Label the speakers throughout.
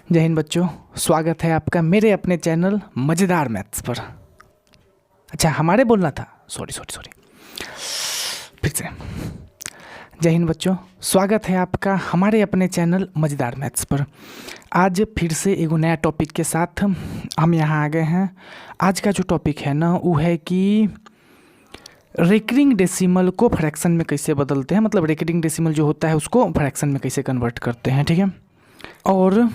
Speaker 1: जय हिंद बच्चों, स्वागत है आपका मेरे अपने चैनल मज़ेदार मैथ्स पर। अच्छा, हमारे बोलना था, सॉरी फिर से। जय हिंद बच्चों, स्वागत है आपका हमारे अपने चैनल मज़ेदार मैथ्स पर। आज फिर से एक नया टॉपिक के साथ हम यहाँ आ गए हैं। आज का जो टॉपिक है ना, वो है कि रेकरिंग डेसिमल को फ्रैक्शन में कैसे बदलते हैं, मतलब रेकरिंग डेसिमल जो होता है उसको फ्रैक्शन में कैसे कन्वर्ट करते हैं, ठीक है। और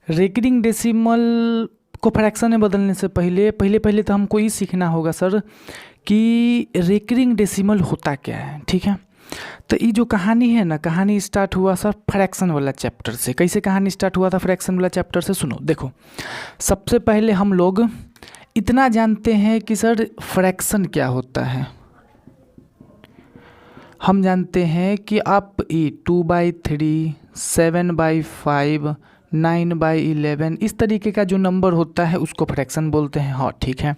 Speaker 1: रेकरिंग डेसिमल को फ्रैक्शन में बदलने से पहले तो हमको ये सीखना होगा सर कि रेकरिंग डेसिमल होता क्या है, ठीक है। तो ये जो कहानी है ना, कहानी स्टार्ट हुआ सर फ्रैक्शन वाला चैप्टर से। कैसे कहानी स्टार्ट हुआ था फ्रैक्शन वाला चैप्टर से, सुनो। देखो, सबसे पहले हम लोग इतना जानते हैं कि सर फ्रैक्शन क्या होता है। हम जानते हैं कि आप 2/3, 7/5, 9/11 इस तरीके का जो नंबर होता है उसको फ्रैक्शन बोलते हैं। हाँ, ठीक है।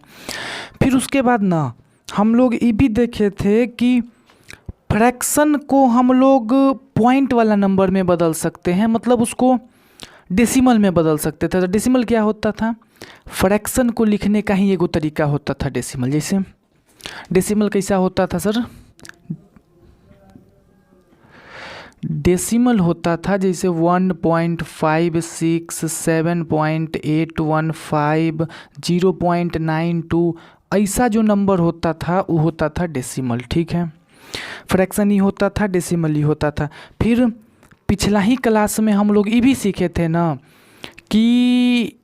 Speaker 1: फिर उसके बाद ना हम लोग ये भी देखे थे कि फ्रैक्शन को हम लोग पॉइंट वाला नंबर में बदल सकते हैं, मतलब उसको डेसिमल में बदल सकते थे। तो डेसिमल क्या होता था? फ्रैक्शन को लिखने का ही एगो तरीका होता था डेसिमल। जैसे डेसिमल कैसा होता था सर? डेसिमल होता था जैसे 1.56, 7.815, 0.92, ऐसा जो नंबर होता था वो होता था डेसिमल, ठीक है। फ्रैक्शन ही होता था, डेसिमल ही होता था। फिर पिछला ही क्लास में हम लोग ये भी सीखे थे ना कि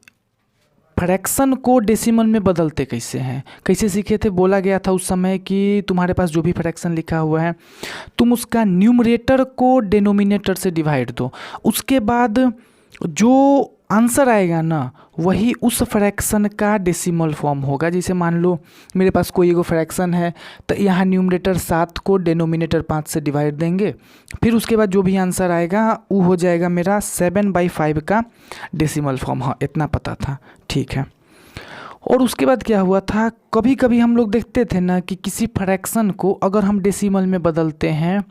Speaker 1: फ्रैक्शन को डेसिमल में बदलते कैसे हैं। कैसे सीखे थे? बोला गया था उस समय कि तुम्हारे पास जो भी फ्रैक्शन लिखा हुआ है तुम उसका न्यूमरेटर को डेनोमिनेटर से डिवाइड दो, उसके बाद जो आंसर आएगा ना वही उस फ्रैक्शन का डेसिमल फॉर्म होगा। जैसे मान लो मेरे पास कोई एगो फ्रैक्शन है तो यहाँ न्यूमरेटर 7 को डेनोमिनेटर 5 से डिवाइड देंगे, फिर उसके बाद जो भी आंसर आएगा वो हो जाएगा मेरा 7/5 का डेसिमल फॉर्म। हाँ, इतना पता था, ठीक है। और उसके बाद क्या हुआ था, कभी कभी हम लोग देखते थे ना कि किसी फ्रैक्शन को अगर हम डेसिमल में बदलते हैं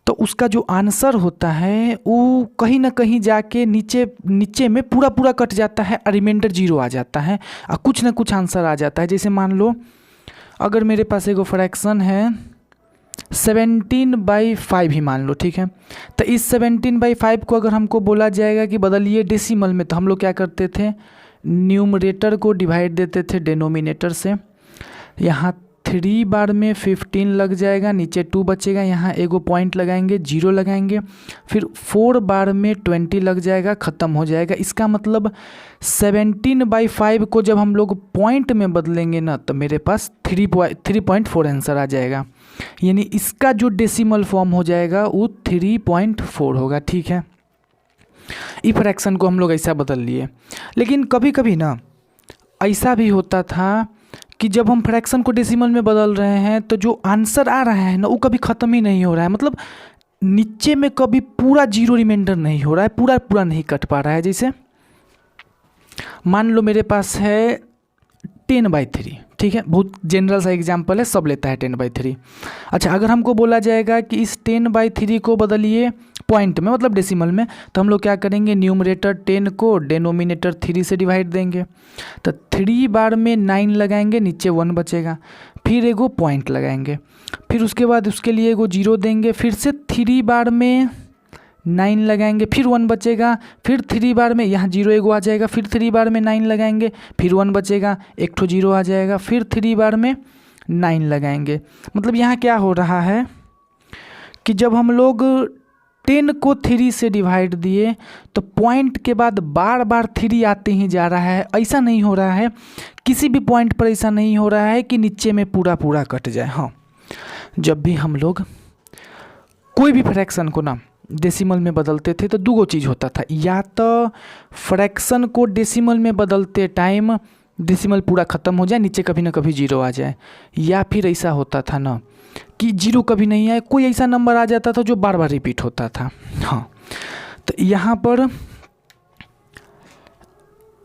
Speaker 1: तो उसका जो आंसर होता है वो कहीं ना कहीं जाके नीचे में पूरा कट जाता है और रिमाइंडर 0 आ जाता है और कुछ ना कुछ आंसर आ जाता है। जैसे मान लो अगर मेरे पास एगो फ्रैक्शन है 17/5 ही मान लो, ठीक है। तो इस 17/5 को अगर हमको बोला जाएगा कि बदलिए डेसिमल में, तो हम लोग क्या करते थे? न्यूमरेटर को डिवाइड देते थे डेनोमिनेटर से। यहाँ 3 बार में 15 लग जाएगा, नीचे 2 बचेगा, यहाँ एगो पॉइंट लगाएंगे, 0 लगाएंगे। फिर 4 बार में 20 लग जाएगा, ख़त्म हो जाएगा। इसका मतलब 17/5 को जब हम लोग पॉइंट में बदलेंगे ना तो मेरे पास 3.4 आंसर आ जाएगा। यानी इसका जो डेसिमल फॉर्म हो जाएगा वो 3.4 होगा, ठीक है। ई फ्रैक्शन को हम लोग ऐसा बदल लिए। लेकिन कभी कभी ना ऐसा भी होता था कि जब हम फ्रैक्शन को डेसिमल में बदल रहे हैं तो जो आंसर आ रहा है ना वो कभी ख़त्म ही नहीं हो रहा है, मतलब नीचे में कभी पूरा 0 रिमाइंडर नहीं हो रहा है, पूरा नहीं कट पा रहा है। जैसे मान लो मेरे पास है 10/3, ठीक है। बहुत जनरल सा एग्जाम्पल है, सब लेता है 10/3। अच्छा, अगर हमको बोला जाएगा कि इस 10/3 को बदलिए पॉइंट में, मतलब डेसिमल में, तो हम लोग क्या करेंगे? न्यूमरेटर 10 को डेनोमिनेटर 3 से डिवाइड देंगे। तो 3 बार में 9 लगाएंगे, नीचे 1 बचेगा, फिर एगो पॉइंट लगाएंगे, फिर उसके बाद उसके लिए एगो 0 देंगे, फिर से 3 बार में 9 लगाएंगे, फिर 1 बचेगा, फिर 3 बार में यहाँ 0 एगो आ जाएगा, फिर 3 बार में 9 लगाएंगे, फिर 1 बचेगा, एक ठो 0 आ जाएगा, फिर 3 बार में 9 लगाएंगे। मतलब यहाँ क्या हो रहा है कि जब हम लोग 10 को 3 से डिवाइड दिए तो पॉइंट के बाद बार बार 3 आते ही जा रहा है। ऐसा नहीं हो रहा है, किसी भी पॉइंट पर ऐसा नहीं हो रहा है कि नीचे में पूरा कट जाए। हाँ, जब भी हम लोग कोई भी फ्रैक्शन को ना डेसिमल में बदलते थे तो दो चीज़ होता था, या तो फ्रैक्शन को डेसिमल में बदलते टाइम डेसिमल पूरा ख़त्म हो जाए, नीचे कभी ना कभी 0 आ जाए, या फिर ऐसा होता था ना कि 0 कभी नहीं आए, कोई ऐसा नंबर आ जाता था जो बार बार रिपीट होता था। हाँ, तो यहाँ पर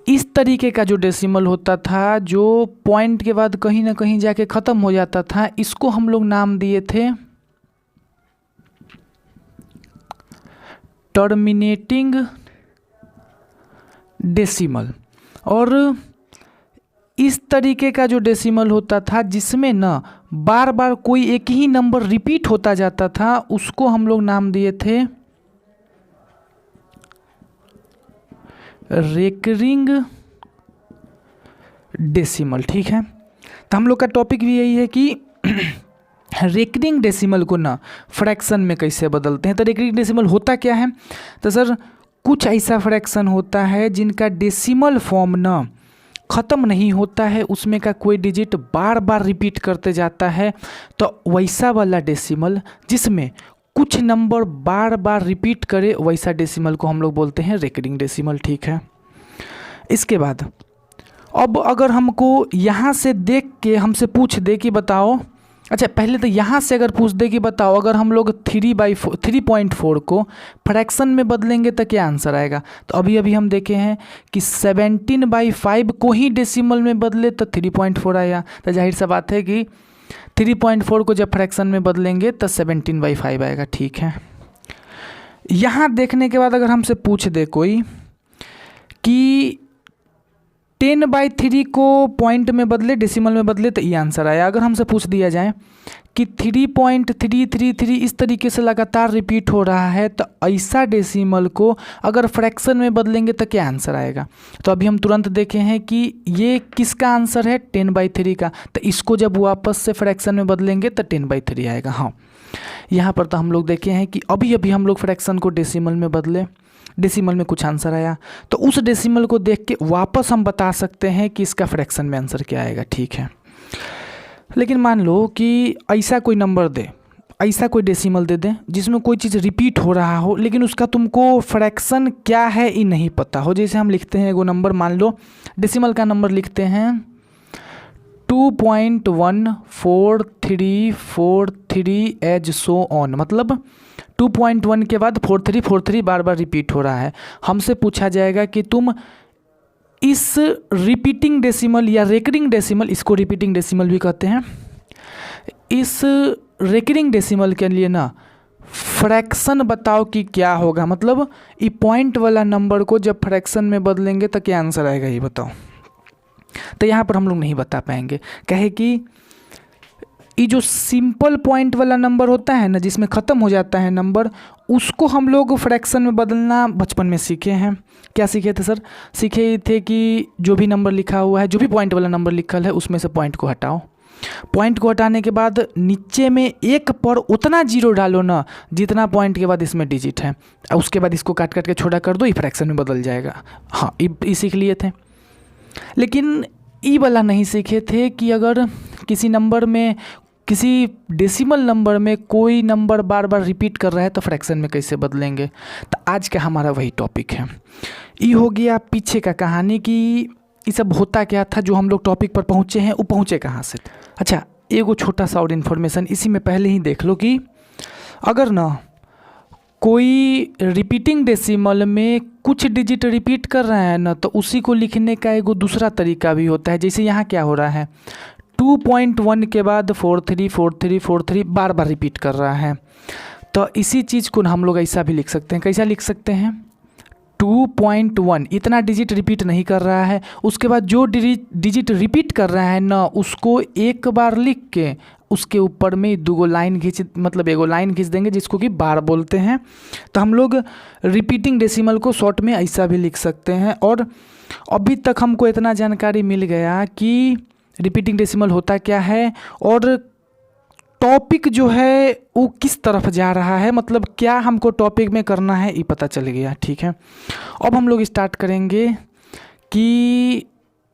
Speaker 1: इस तरीके का जो डेसिमल होता था जो पॉइंट के बाद कहीं ना कहीं जाके ख़त्म हो जाता था, इसको हम लोग नाम दिए थे टर्मिनेटिंग डेसिमल। और इस तरीके का जो डेसिमल होता था जिसमें ना बार बार कोई एक ही नंबर रिपीट होता जाता था, उसको हम लोग नाम दिए थे रेकरिंग डेसिमल। ठीक है, तो हम लोग का टॉपिक भी यही है कि रेकरिंग डेसिमल को ना फ्रैक्शन में कैसे बदलते हैं। तो रेकरिंग डेसिमल होता क्या है? तो सर कुछ ऐसा फ्रैक्शन होता है जिनका डेसिमल फॉर्म ना ख़त्म नहीं होता है, उसमें का कोई डिजिट बार बार रिपीट करते जाता है। तो वैसा वाला डेसिमल जिसमें कुछ नंबर बार बार रिपीट करे, वैसा डेसिमल को हम लोग बोलते हैं रेकरिंग डेसिमल। ठीक है, इसके बाद अब अगर हमको यहाँ से देख के हमसे पूछ दे कि बताओ, अच्छा पहले तो यहाँ से अगर पूछ दे कि बताओ अगर हम लोग 3/4 को फ्रैक्शन में बदलेंगे तो क्या आंसर आएगा। तो अभी अभी हम देखे हैं कि 17/5 को ही डेसिमल में बदले तो 3.4 आया। तो जाहिर सा बात है कि 3.4 को जब फ्रैक्शन में बदलेंगे तो 17/5 आएगा। ठीक है, यहाँ देखने के बाद अगर हमसे पूछ दे कोई कि 10/3 को पॉइंट में बदले, डेसिमल में बदले, तो ये आंसर आया। अगर हमसे पूछ दिया जाए कि 3.333 इस तरीके से लगातार रिपीट हो रहा है, तो ऐसा डेसिमल को अगर फ्रैक्शन में बदलेंगे तो क्या आंसर आएगा। तो अभी हम तुरंत देखे हैं कि ये किसका आंसर है, 10/3 का। तो इसको जब वापस से फ्रैक्शन में बदलेंगे तो 10/3 आएगा। हाँ, यहाँ पर तो हम लोग देखे हैं कि अभी अभी हम लोग फ्रैक्शन को डेसिमल में बदले, डेसिमल में कुछ आंसर आया, तो उस डेसिमल को देख के वापस हम बता सकते हैं कि इसका फ्रैक्शन में आंसर क्या आएगा। ठीक है, लेकिन मान लो कि ऐसा कोई नंबर दे, ऐसा कोई डेसिमल दे दे जिसमें कोई चीज़ रिपीट हो रहा हो, लेकिन उसका तुमको फ्रैक्शन क्या है ये नहीं पता हो। जैसे हम लिखते हैं एगो नंबर, मान लो डेसिमल का नंबर लिखते हैं 2.14343 एज सो ऑन, मतलब 2.1 के बाद 4343 बार बार रिपीट हो रहा है। हमसे पूछा जाएगा कि तुम इस रिपीटिंग डेसिमल या रेकरिंग डेसिमल, इसको रिपीटिंग डेसिमल भी कहते हैं, इस रेकरिंग डेसिमल के लिए ना फ्रैक्शन बताओ कि क्या होगा। मतलब ये पॉइंट वाला नंबर को जब फ्रैक्शन में बदलेंगे तो क्या आंसर आएगा, ये बताओ। तो यहाँ पर हम लोग नहीं बता पाएंगे, कहे कि ये जो सिंपल पॉइंट वाला नंबर होता है ना, जिसमें ख़त्म हो जाता है नंबर, उसको हम लोग फ्रैक्शन में बदलना बचपन में सीखे हैं। क्या सीखे थे सर? सीखे थे कि जो भी नंबर लिखा हुआ है, जो भी पॉइंट वाला नंबर लिखा है, उसमें से पॉइंट को हटाओ। पॉइंट को हटाने के बाद नीचे में एक पर उतना जीरो डालो ना जितना पॉइंट के बाद इसमें डिजिट है, उसके बाद इसको काट काट के छोटा कर दो, ये फ्रैक्शन में बदल जाएगा। हाँ, ये सीख लिए थे, लेकिन ई वाला नहीं सीखे थे कि अगर किसी नंबर में, किसी डेसिमल नंबर में कोई नंबर बार बार रिपीट कर रहा है तो फ्रैक्शन में कैसे बदलेंगे। तो आज का हमारा वही टॉपिक है। ये हो गया पीछे का कहानी कि ये सब होता क्या था, जो हम लोग टॉपिक पर पहुँचे हैं वो पहुँचे कहाँ से। अच्छा, एगो छोटा सा और इन्फॉर्मेशन इसी में पहले ही देख लो कि अगर ना कोई रिपीटिंग डेसिमल में कुछ डिजिट रिपीट कर रहा है ना, तो उसी को लिखने का एगो दूसरा तरीका भी होता है। जैसे यहाँ क्या हो रहा है, 2.1 के बाद 434343 बार बार रिपीट कर रहा है, तो इसी चीज़ को हम लोग ऐसा भी लिख सकते हैं। कैसा लिख सकते हैं, 2.1 इतना डिजिट रिपीट नहीं कर रहा है, उसके बाद जो डिजिट रिपीट कर रहा है ना, उसको एक बार लिख के उसके ऊपर में दो लाइन खींच, मतलब एगो लाइन खींच देंगे जिसको कि बार बोलते हैं। तो हम लोग रिपीटिंग डेसिमल को शॉर्ट में ऐसा भी लिख सकते हैं। और अभी तक हमको इतना जानकारी मिल गया कि रिपीटिंग डेसिमल होता क्या है और टॉपिक जो है वो किस तरफ जा रहा है, मतलब क्या हमको टॉपिक में करना है, ये पता चल गया। ठीक है, अब हम लोग स्टार्ट करेंगे कि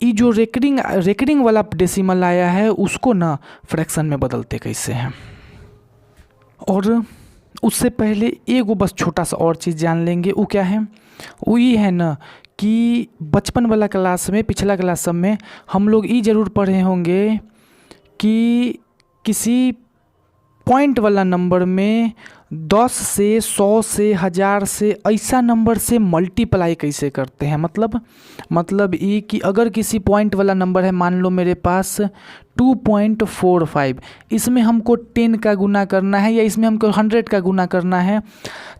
Speaker 1: ये जो रेकरिंग वाला डेसिमल आया है उसको ना फ्रैक्शन में बदलते कैसे हैं। और उससे पहले एगो बस छोटा सा और चीज़ जान लेंगे, वो क्या है, वो ये है ना कि बचपन वाला क्लास में, पिछला क्लास सब में हम लोग ये ज़रूर पढ़े होंगे कि किसी पॉइंट वाला नंबर में 10 से 100 से 1000 से ऐसा नंबर से मल्टीप्लाई कैसे करते हैं। मतलब ये कि अगर किसी पॉइंट वाला नंबर है, मान लो मेरे पास 2.45, इसमें हमको 10 का गुना करना है या इसमें हमको 100 का गुना करना है,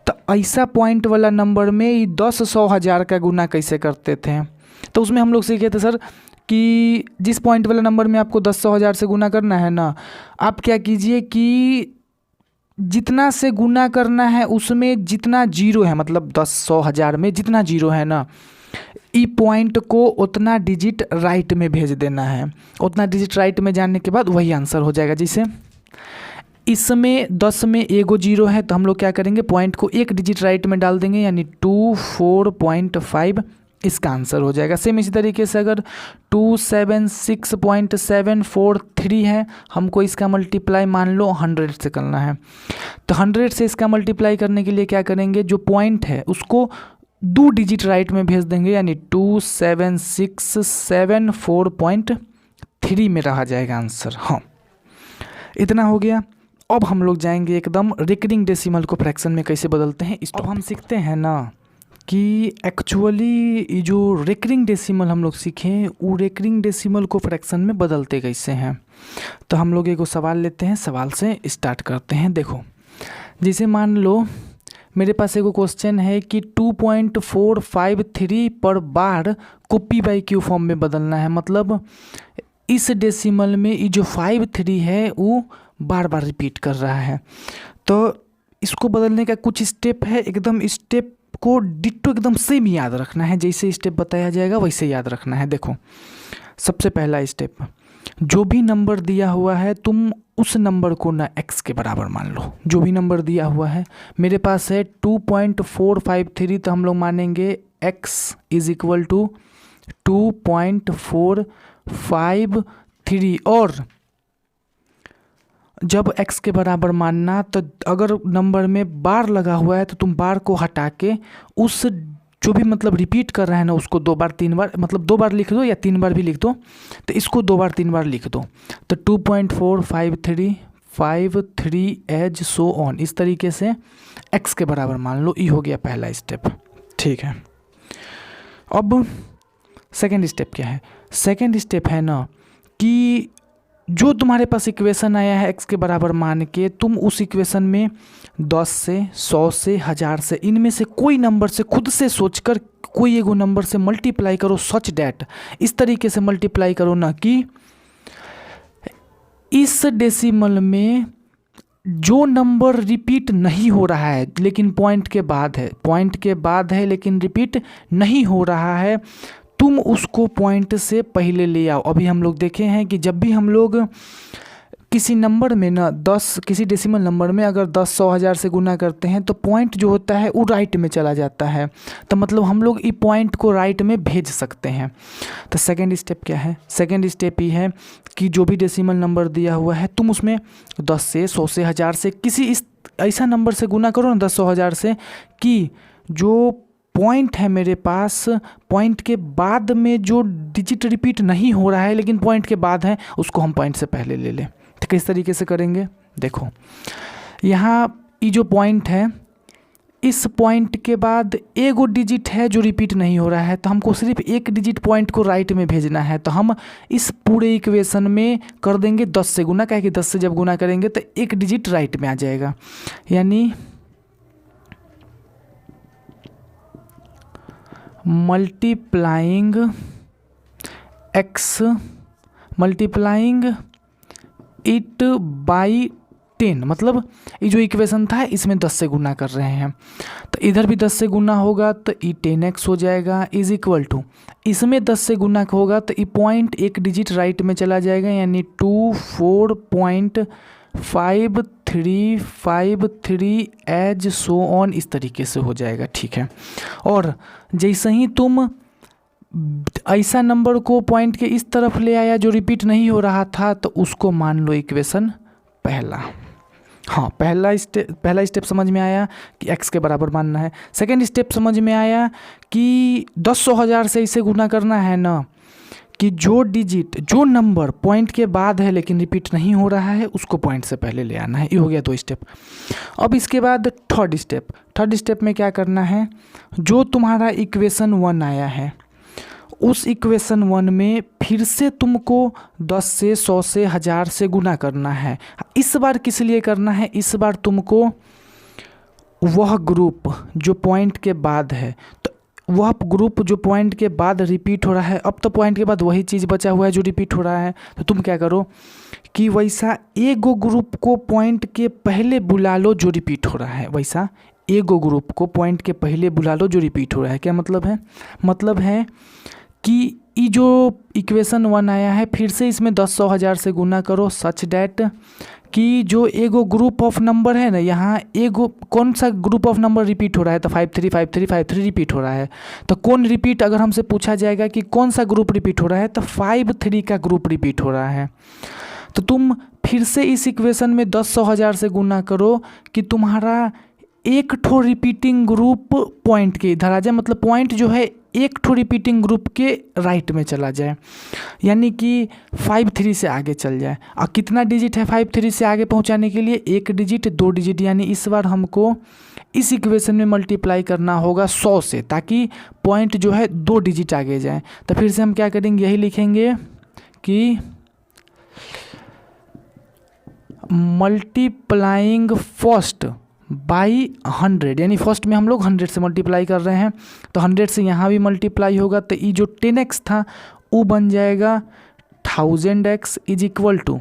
Speaker 1: तो ऐसा पॉइंट वाला नंबर में ये 10, 100, 1000 का गुना कैसे करते थे। तो उसमें हम लोग सीखे थे सर कि जिस पॉइंट वाला नंबर में आपको 10, 100, 1000 से गुना करना है ना, आप क्या कीजिए कि जितना से गुना करना है उसमें जितना जीरो है, मतलब 10, 100, 1000 में जितना जीरो है ना, ई पॉइंट को उतना डिजिट राइट में भेज देना है। उतना डिजिट राइट में जाने के बाद वही आंसर हो जाएगा। जैसे इसमें 10 में एगो जीरो है तो हम लोग क्या करेंगे, पॉइंट को एक डिजिट राइट में डाल देंगे, यानी 24.5 इसका आंसर हो जाएगा। सेम इसी तरीके से अगर 276.743 है, हमको इसका मल्टीप्लाई मान लो 100 से करना है, तो 100 से इसका मल्टीप्लाई करने के लिए क्या करेंगे, जो पॉइंट है उसको 2 डिजिट राइट में भेज देंगे, यानी 27674.3 में रहा जाएगा आंसर। हाँ, इतना हो गया। अब हम लोग जाएंगे एकदम रिकरिंग डेसिमल को फ्रैक्शन में कैसे बदलते हैं। अब हम सीखते हैं ना कि एक्चुअली जो रिकरिंग डेसिमल हम लोग सीखें, वो रिकरिंग डेसिमल को फ्रैक्शन में बदलते कैसे हैं। तो हम लोग एक सवाल लेते हैं, सवाल से स्टार्ट करते हैं। देखो, जैसे मान लो मेरे पास एक क्वेश्चन है कि 2.453 पर बार को p/q फॉर्म में बदलना है। मतलब इस डेसिमल में ये जो 53 है वो बार बार रिपीट कर रहा है। तो इसको बदलने का कुछ स्टेप है, एकदम स्टेप को डिट्टो एकदम सेम याद रखना है, जैसे स्टेप बताया जाएगा वैसे याद रखना है। देखो, सबसे पहला स्टेप, जो भी नंबर दिया हुआ है तुम उस नंबर को ना x के बराबर मान लो। जो भी नंबर दिया हुआ है, मेरे पास है 2.453, तो हम लोग मानेंगे x इज इक्वल टू 2.453। और जब x के बराबर मानना, तो अगर नंबर में बार लगा हुआ है तो तुम बार को हटा के उस जो भी मतलब रिपीट कर रहा है ना उसको 2 बार 3 बार, मतलब 2 बार लिख दो या 3 बार भी लिख दो, तो इसको 2 बार 3 बार लिख दो। तो 2.453 एज सो ऑन, इस तरीके से x के बराबर मान लो। ये हो गया पहला स्टेप, ठीक है। अब सेकेंड स्टेप क्या है। सेकेंड स्टेप है ना कि जो तुम्हारे पास इक्वेशन आया है x के बराबर मान के, तुम उस इक्वेशन में 10 से 100 से 1000 से इनमें से कोई नंबर से खुद से सोचकर कोई एगो नंबर से मल्टीप्लाई करो, सच डैट इस तरीके से मल्टीप्लाई करो ना कि इस डेसिमल में जो नंबर रिपीट नहीं हो रहा है लेकिन पॉइंट के बाद है लेकिन रिपीट नहीं हो रहा है, तुम उसको पॉइंट से पहले ले आओ। अभी हम लोग देखे हैं कि जब भी हम लोग किसी नंबर में ना 10, किसी डेसिमल नंबर में अगर 10, 100, 1000 से गुना करते हैं तो पॉइंट जो होता है वो राइट में चला जाता है। तो मतलब हम लोग इस पॉइंट को राइट में भेज सकते हैं। तो सेकेंड स्टेप क्या है। सेकेंड स्टेप ये है कि जो भी डेसिमल नंबर दिया हुआ है तुम उसमें 10 से 100 से 1000 से किसी इस ऐसा नंबर से गुना करो ना 10, 100, 1000 से कि जो पॉइंट है मेरे पास, पॉइंट के बाद में जो डिजिट रिपीट नहीं हो रहा है लेकिन पॉइंट के बाद है, उसको हम पॉइंट से पहले ले लें। तो किस तरीके से करेंगे, देखो यहाँ ये जो पॉइंट है, इस पॉइंट के बाद एगो डिजिट है जो रिपीट नहीं हो रहा है, तो हमको सिर्फ एक डिजिट पॉइंट को राइट में भेजना है। तो हम इस पूरे इक्वेशन में कर देंगे 10 से गुना, क्या कि 10 से जब गुना करेंगे तो एक डिजिट राइट में आ जाएगा, यानी मल्टीप्लाइंग इट बाई 10। मतलब ये जो इक्वेशन था इसमें 10 से गुना कर रहे हैं, तो इधर भी 10 से गुना होगा तो ये 10x हो जाएगा, इज इक्वल टू इसमें 10 से गुना होगा तो ये पॉइंट एक डिजिट राइट में चला जाएगा, यानी 24.5353 एज सो ऑन, इस तरीके से हो जाएगा, ठीक है। और जैसे ही तुम ऐसा नंबर को पॉइंट के इस तरफ ले आया जो रिपीट नहीं हो रहा था, तो उसको मान लो इक्वेशन पहला। हाँ, पहला स्टेप समझ में आया कि x के बराबर मानना है। सेकेंड स्टेप समझ में आया कि 10, 100, 1000 से इसे गुना करना है ना कि जो डिजिट जो नंबर पॉइंट के बाद है लेकिन रिपीट नहीं हो रहा है उसको पॉइंट से पहले ले आना है। ये हो गया 2 स्टेप। अब इसके बाद थर्ड स्टेप में क्या करना है, जो तुम्हारा इक्वेशन 1 आया है उस इक्वेशन 1 में फिर से तुमको 10 से 100 से 1000 से गुना करना है। इस बार किस लिए करना है, इस बार तुमको वह ग्रुप जो पॉइंट के बाद है, तो वह ग्रुप जो पॉइंट के बाद रिपीट हो रहा है, अब तो पॉइंट के बाद वही चीज़ बचा हुआ है जो रिपीट हो रहा है, तो तुम क्या करो कि वैसा एगो ग्रुप को पॉइंट के पहले बुला लो जो रिपीट हो रहा है, वैसा एगो ग्रुप को पॉइंट के पहले बुला लो जो रिपीट हो रहा है। क्या मतलब है, मतलब है कि ये जो इक्वेशन 1 आया है फिर से इसमें 10 100 1000 से गुना करो सच डैट कि जो एगो ग्रुप ऑफ नंबर है ना, यहाँ एगो कौन सा ग्रुप ऑफ नंबर रिपीट हो रहा है, तो 53 53 53 रिपीट हो रहा है। तो कौन रिपीट, अगर हमसे पूछा जाएगा कि कौन सा ग्रुप रिपीट हो रहा है, तो 53 का ग्रुप रिपीट हो रहा है। तो तुम फिर से इस इक्वेशन में 10 100 1000 से गुना करो कि तुम्हारा एक ठो रिपीटिंग ग्रुप पॉइंट के इधर आ जाए, मतलब पॉइंट जो है एक ठो रिपीटिंग ग्रुप के राइट में चला जाए, यानी कि 53 से आगे चल जाए। और कितना डिजिट है 53 से आगे पहुंचाने के लिए, 1 डिजिट 2 डिजिट, यानी इस बार हमको इस इक्वेशन में मल्टीप्लाई करना होगा 100 से, ताकि पॉइंट जो है 2 डिजिट आगे जाए। तो फिर से हम क्या करेंगे, यही लिखेंगे कि मल्टीप्लाइंग फर्स्ट बाई 100, यानी फर्स्ट में हम लोग 100 से मल्टीप्लाई कर रहे हैं, तो 100 से यहाँ भी मल्टीप्लाई होगा, तो ये जो 10x था वो बन जाएगा 1000x is equal to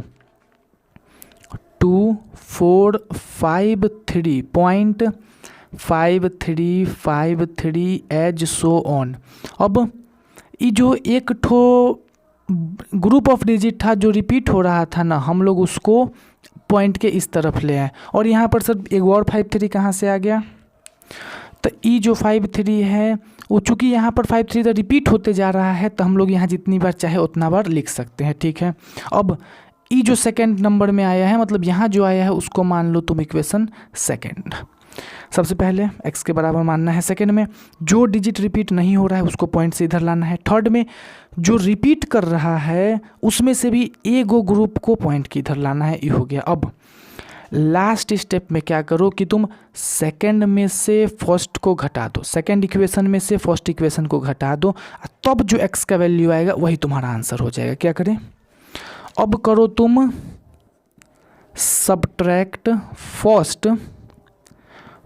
Speaker 1: 2453.5353 as so on. अब ये जो एक ठो ग्रुप ऑफ डिजिट था जो रिपीट हो रहा था ना, हम लोग उसको पॉइंट के इस तरफ ले आए, और यहाँ पर सर एक और 53 कहाँ से आ गया, तो ई जो 53 है वो चूँकि यहाँ पर 53 तो रिपीट होते जा रहा है, तो हम लोग यहाँ जितनी बार चाहे उतना बार लिख सकते हैं, ठीक है। अब ई जो सेकंड नंबर में आया है, मतलब यहाँ जो आया है उसको मान लो तुम इक्वेशन सेकंड। सबसे पहले x के बराबर मानना है, सेकंड में जो डिजिट रिपीट नहीं हो रहा है उसको पॉइंट से इधर लाना है, थर्ड में जो रिपीट कर रहा है उसमें से भी एगो ग्रुप को पॉइंट के इधर लाना है। ये हो गया। अब लास्ट स्टेप में क्या करो कि तुम सेकंड में से फर्स्ट को घटा दो, सेकंड इक्वेशन में से फर्स्ट इक्वेशन को घटा दो, तब जो x का वैल्यू आएगा वही तुम्हारा आंसर हो जाएगा। क्या करें, अब करो तुम सब्ट्रैक्ट फर्स्ट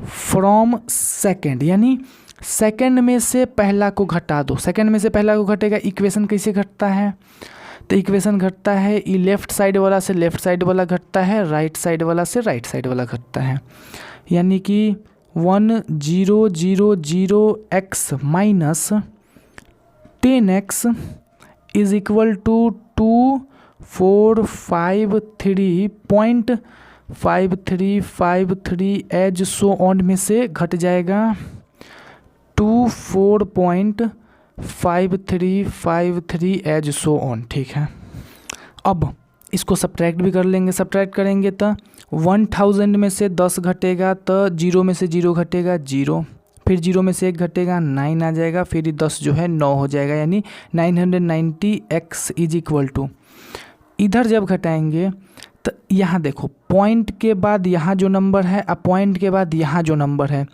Speaker 1: फ्रॉम सेकंड, यानी सेकंड में से पहला को घटा दो। सेकंड में से पहला को घटेगा, इक्वेशन कैसे घटता है, तो इक्वेशन घटता है ये लेफ्ट साइड वाला से लेफ्ट साइड वाला घटता है, राइट साइड वाला से राइट साइड वाला घटता है, यानी कि 1000x minus 10x is equal to 2453.5353 as so on में से घट जाएगा 24.5353 एज सो ऑन, ठीक है। अब इसको सब्ट्रैक्ट भी कर लेंगे, सब्ट्रैक्ट करेंगे तो 1000 में से 10 घटेगा तो 0 में से 0 घटेगा 0, फिर 0 में से 1 घटेगा 9 आ जाएगा, फिर 10 जो है 9 हो जाएगा, यानी 990x इज इक्वल टू, इधर जब घटाएंगे तो यहाँ देखो पॉइंट के बाद यहाँ जो नंबर है और पॉइंट के बाद यहाँ जो नंबर है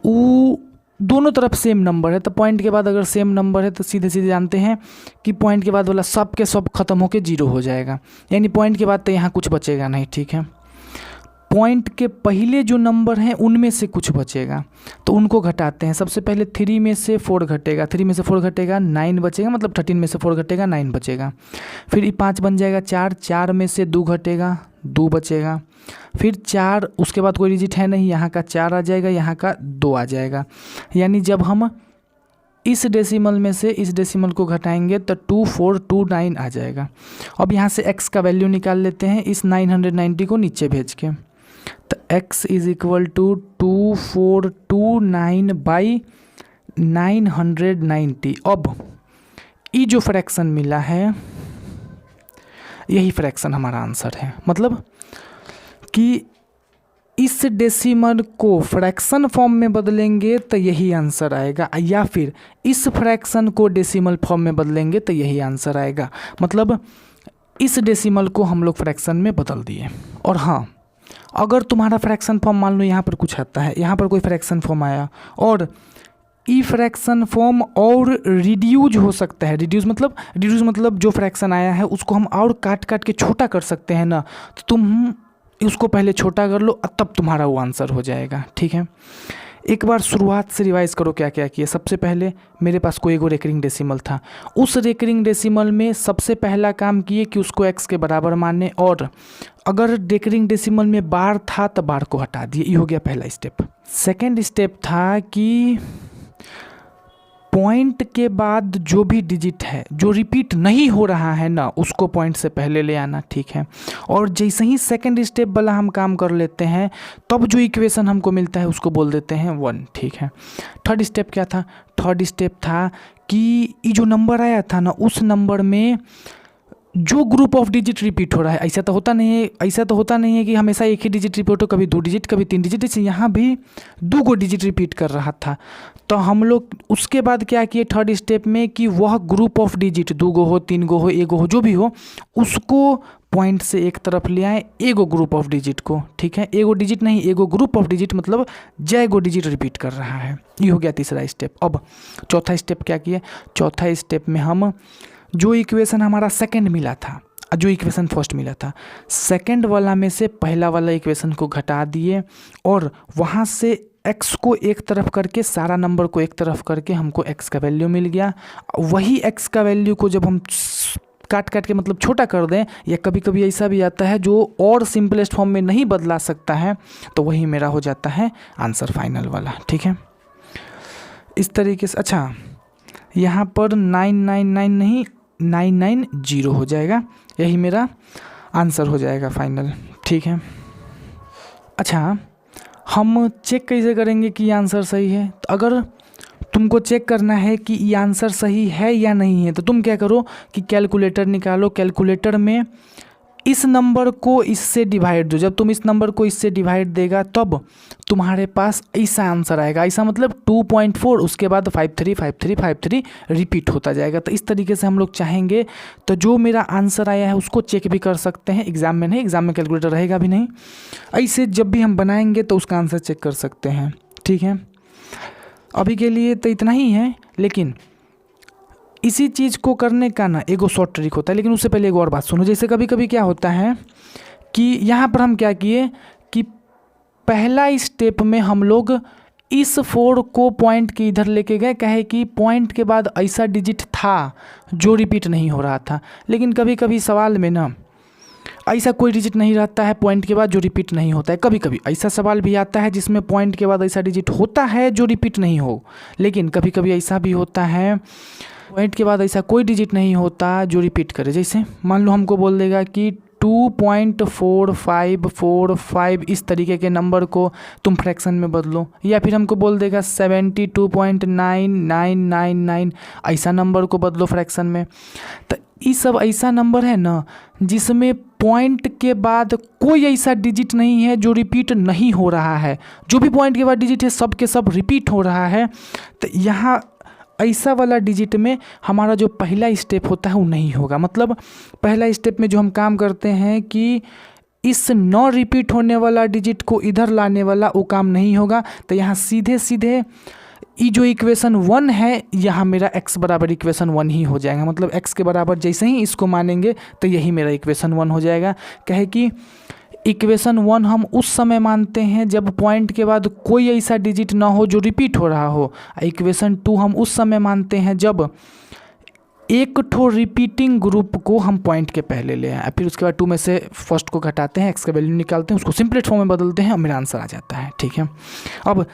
Speaker 1: वो दोनों तरफ सेम नंबर है, तो पॉइंट के बाद अगर सेम नंबर है तो सीधे सीधे जानते हैं कि पॉइंट के बाद वाला सब के सब खत्म होके 0 हो जाएगा, यानी पॉइंट के बाद तो यहाँ कुछ बचेगा नहीं, ठीक है। पॉइंट के पहले जो नंबर हैं उनमें से कुछ बचेगा, तो उनको घटाते हैं। सबसे पहले 3 में से 4 घटेगा, 3 में से 4 घटेगा 9 बचेगा, मतलब 13 में से 4 घटेगा 9 बचेगा, फिर 5 बन जाएगा 4, 4 में से 2 घटेगा 2 बचेगा, फिर 4 उसके बाद कोई डिजिट है नहीं, यहाँ का 4 आ जाएगा, यहाँ का 2 आ जाएगा, यानी जब हम इस डेसिमल में से इस डेसिमल को घटाएंगे तो 2429 आ जाएगा। अब यहाँ से x का वैल्यू निकाल लेते हैं इस 990 को नीचे भेज के, तो x is equal to 2429 by 990। अब ये जो फ्रैक्शन मिला है यही फ्रैक्शन हमारा आंसर है, मतलब कि इस डेसिमल को फ्रैक्शन फॉर्म में बदलेंगे तो यही आंसर आएगा, या फिर इस फ्रैक्शन को डेसिमल फॉर्म में बदलेंगे तो यही आंसर आएगा। मतलब इस डेसिमल को हम लोग फ्रैक्शन में बदल दिए। और हाँ, अगर तुम्हारा फ्रैक्शन फॉर्म मान लो यहाँ पर कुछ आता है, यहाँ पर कोई फ्रैक्शन फॉर्म आया और ई फ्रैक्शन फॉर्म और रिड्यूज हो सकता है। रिड्यूस मतलब जो फ्रैक्शन आया है उसको हम और काट काट के छोटा कर सकते हैं ना, तो तुम उसको पहले छोटा कर लो तब तुम्हारा वो आंसर हो जाएगा। ठीक है, एक बार शुरुआत से रिवाइज करो क्या क्या किया। सबसे पहले मेरे पास कोई एगो रेकरिंग डेसिमल था, उस रेकरिंग डेसिमल में सबसे पहला काम किए कि उसको x के बराबर माने, और अगर रेकरिंग डेसिमल में बार था तो बार को हटा दिए। ये हो गया पहला स्टेप। सेकेंड स्टेप था कि पॉइंट के बाद जो भी डिजिट है जो रिपीट नहीं हो रहा है ना, उसको पॉइंट से पहले ले आना। ठीक है, और जैसे ही सेकंड स्टेप वाला हम काम कर लेते हैं तब जो इक्वेशन हमको मिलता है उसको बोल देते हैं 1। ठीक है, थर्ड स्टेप क्या था? थर्ड स्टेप था कि ये जो नंबर आया था ना, उस नंबर में जो ग्रुप ऑफ डिजिट रिपीट हो रहा है, ऐसा तो होता नहीं है कि हमेशा एक ही डिजिट रिपीट हो, कभी 2 डिजिट कभी 3 डिजिट। जैसे यहाँ भी 2 डिजिट रिपीट कर रहा था, तो हम लोग उसके बाद क्या किए थर्ड स्टेप में कि वह ग्रुप ऑफ डिजिट 2 हो 3 हो 1 हो जो भी हो, उसको पॉइंट से एक तरफ ले आए एगो ग्रुप ऑफ डिजिट को। ठीक है, एगो डिजिट नहीं, एगो ग्रुप ऑफ डिजिट, मतलब जैगो डिजिट रिपीट कर रहा है। ये हो गया तीसरा स्टेप। अब चौथा स्टेप क्या किए? चौथा स्टेप में हम जो इक्वेशन हमारा सेकंड मिला था, जो इक्वेशन फर्स्ट मिला था, सेकंड वाला में से पहला वाला इक्वेशन को घटा दिए और वहाँ से x को एक तरफ करके, सारा नंबर को एक तरफ करके हमको x का वैल्यू मिल गया। वही x का वैल्यू को जब हम काट काट के मतलब छोटा कर दें, या कभी कभी ऐसा भी आता है जो और सिंपलेस्ट फॉर्म में नहीं बदला सकता है, तो वही मेरा हो जाता है आंसर फाइनल वाला। ठीक है, इस तरीके से। अच्छा, यहाँ पर 999 नहीं 990 हो जाएगा, यही मेरा आंसर हो जाएगा फाइनल। ठीक है, अच्छा हम चेक कैसे करेंगे कि ये आंसर सही है? तो अगर तुमको चेक करना है कि ये आंसर सही है या नहीं है, तो तुम क्या करो कि कैलकुलेटर निकालो। कैलकुलेटर में इस नंबर को इससे डिवाइड दो। जब तुम इस नंबर को इससे डिवाइड देगा तब तुम्हारे पास ऐसा आंसर आएगा। ऐसा मतलब 2.4, उसके बाद 535353 रिपीट होता जाएगा। तो इस तरीके से हम लोग चाहेंगे तो जो मेरा आंसर आया है उसको चेक भी कर सकते हैं। एग्जाम में नहीं, एग्जाम में कैलकुलेटर रहेगा भी नहीं। ऐसे जब भी हम बनाएंगे तो उसका आंसर चेक कर सकते हैं। ठीक है, अभी के लिए तो इतना ही है, लेकिन इसी चीज़ को करने का ना एगो शॉर्ट ट्रिक होता है। लेकिन उससे पहले एक और बात सुनो। जैसे कभी कभी क्या होता है कि यहाँ पर हम क्या किए कि पहला स्टेप में हम लोग इस 4 को पॉइंट के इधर लेके गए, कहे कि पॉइंट के बाद ऐसा डिजिट था जो रिपीट नहीं हो रहा था। लेकिन कभी कभी सवाल में ना ऐसा कोई डिजिट नहीं रहता है पॉइंट के बाद जो रिपीट नहीं होता है। कभी कभी ऐसा सवाल भी आता है जिसमें पॉइंट के बाद ऐसा डिजिट होता है जो रिपीट नहीं हो, लेकिन कभी कभी ऐसा भी होता है पॉइंट के बाद ऐसा कोई डिजिट नहीं होता जो रिपीट करे। जैसे मान लो हमको बोल देगा कि 2.4545, इस तरीके के नंबर को तुम फ्रैक्शन में बदलो, या फिर हमको बोल देगा 72.9999, ऐसा नंबर को बदलो फ्रैक्शन में। तो ये सब ऐसा नंबर है ना जिसमें पॉइंट के बाद कोई ऐसा डिजिट नहीं है जो रिपीट नहीं हो रहा है। जो भी पॉइंट के बाद डिजिट है सब के सब रिपीट हो रहा है। तो यहाँ ऐसा वाला डिजिट में हमारा जो पहला स्टेप होता है वो नहीं होगा। मतलब पहला स्टेप में जो हम काम करते हैं कि इस नॉन रिपीट होने वाला डिजिट को इधर लाने वाला वो काम नहीं होगा। तो यहाँ सीधे सीधे ये जो इक्वेशन 1 है, यहाँ मेरा x बराबर इक्वेशन 1 ही हो जाएगा। मतलब x के बराबर जैसे ही इसको मानेंगे तो यही मेरा इक्वेशन 1 हो जाएगा। कहे कि इक्वेशन 1 हम उस समय मानते हैं जब पॉइंट के बाद कोई ऐसा डिजिट ना हो जो रिपीट हो रहा हो। इक्वेशन 2 हम उस समय मानते हैं जब एक ठो रिपीटिंग ग्रुप को हम पॉइंट के पहले ले आए, फिर उसके बाद 2 में से फर्स्ट को घटाते हैं, x का वैल्यू निकालते हैं, उसको सिंपलेस्ट फॉर्म में बदलते हैं और मेरा आंसर आ जाता है। ठीक है, अब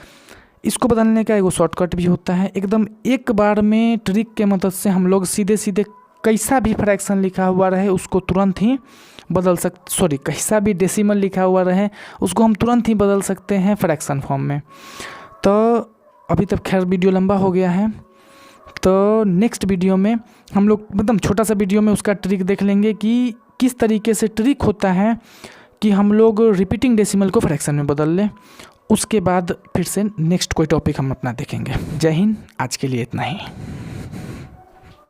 Speaker 1: इसको बदलने का एगो शॉर्टकट भी होता है। एकदम एक बार में ट्रिक के मदद से हम लोग सीधे सीधे कैसा भी फ्रैक्शन लिखा हुआ रहे उसको तुरंत ही बदल कैसा भी डेसिमल लिखा हुआ रहे उसको हम तुरंत ही बदल सकते हैं फ्रैक्शन फॉर्म में। तो अभी तक खैर वीडियो लंबा हो गया है, तो नेक्स्ट वीडियो में हम लोग एकदम छोटा सा वीडियो में उसका ट्रिक देख लेंगे कि किस तरीके से ट्रिक होता है कि हम लोग रिपीटिंग डेसिमल को फ्रैक्शन में बदल लें। उसके बाद फिर से नेक्स्ट कोई टॉपिक हम अपना देखेंगे। जय हिंद, आज के लिए इतना ही।